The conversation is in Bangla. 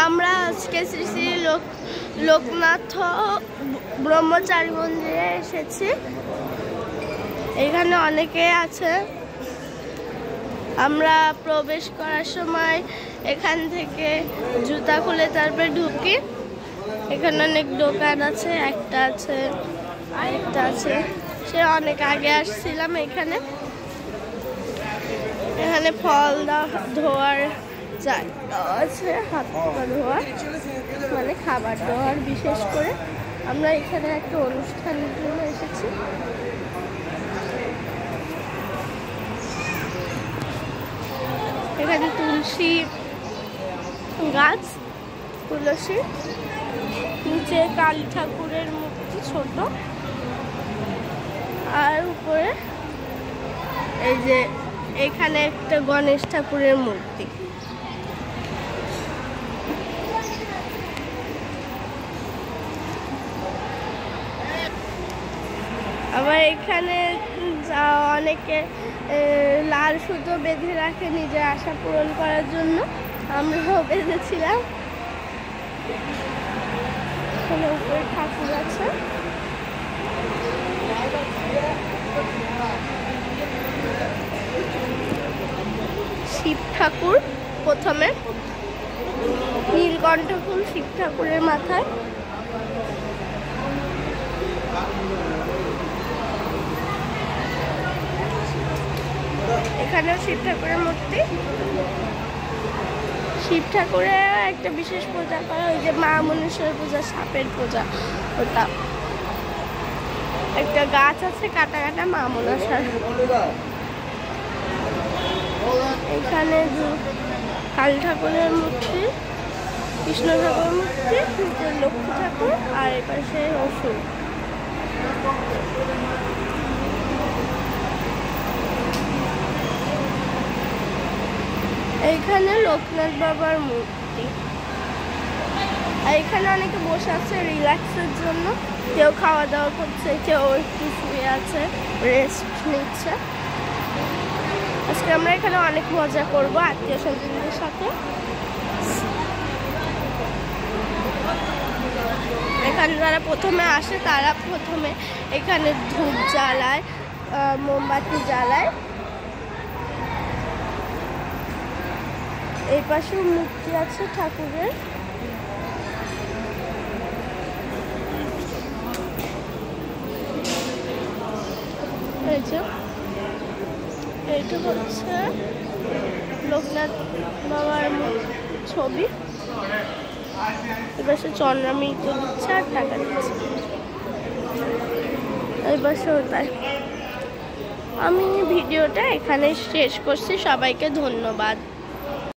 আমরা আজকে শ্রী শ্রী লোকনাথ ব্রহ্মচারী মন্দিরে এসেছি। এখানে অনেকে আছে। আমরা প্রবেশ করার সময় এখান থেকে জুতা খুলে তারপরে ঢুকি। এখানে অনেক দোকান আছে, একটা আছে আরেকটা আছে। সে অনেক আগে আসছিলাম। এখানে ফল ধোয়ার জায়গা আছে, হাত পা ধোয়ার মানে খাবার দেওয়ার। বিশেষ করে আমরা এখানে একটা অনুষ্ঠানের জন্য এসেছি। এখানে তুলসী গাছ, তুলসী, নিচে কালী ঠাকুরের মূর্তি ছোট, আর উপরে এই যে এখানে একটা গণেশ ঠাকুরের মূর্তি। আবার এখানে অনেকে লাল সুতো বেঁধে রাখে নিজের আশা পূরণ করার জন্য। আমরাও বেঁধেছিলাম। এখানে উপরে ঠাকুর আছে। শিব ঠাকুর প্রথমে, নীলকণ্ঠ ফুল শিব ঠাকুরের মাথায়। এখানেও শিব ঠাকুরের মূর্তি। শিব ঠাকুরের একটা বিশেষ পূজা করা হয়, যে মা মনসের পূজা, সাপের পূজা। ওটা একটা গাছ আছে কাটা কাটা মা মনসার। এখানে কালী ঠাকুরের মূর্তি, কৃষ্ণ ঠাকুরের মূর্তি, লক্ষ্মী ঠাকুর, আর এই পাশে অসুর। এইখানে লোকনাথ বাবার মূর্তি। আর এখানে অনেকে বসে আছে রিল্যাক্সের জন্য। কেউ খাওয়া দাওয়া করছে, কেউ একটু শুয়ে আছে, রেস্ট নিচ্ছে। আজকে আমরা এখানে অনেক মজা করবো আত্মীয় স্বজনদের সাথে। এখানে যারা প্রথমে আসে তারা প্রথমে এখানে ধূপ জ্বালায়, মোমবাতি জ্বালায়। এই পাশেও মূর্তি আছে ঠাকুরের। এইটা হচ্ছে লোকনাথ বাবার ছবি। এবার সে চন্দ্রামৃত দিচ্ছে আর টাকা দিচ্ছে। এবার তাই আমি ভিডিওটা এখানে শেষ করছি। সবাইকে ধন্যবাদ।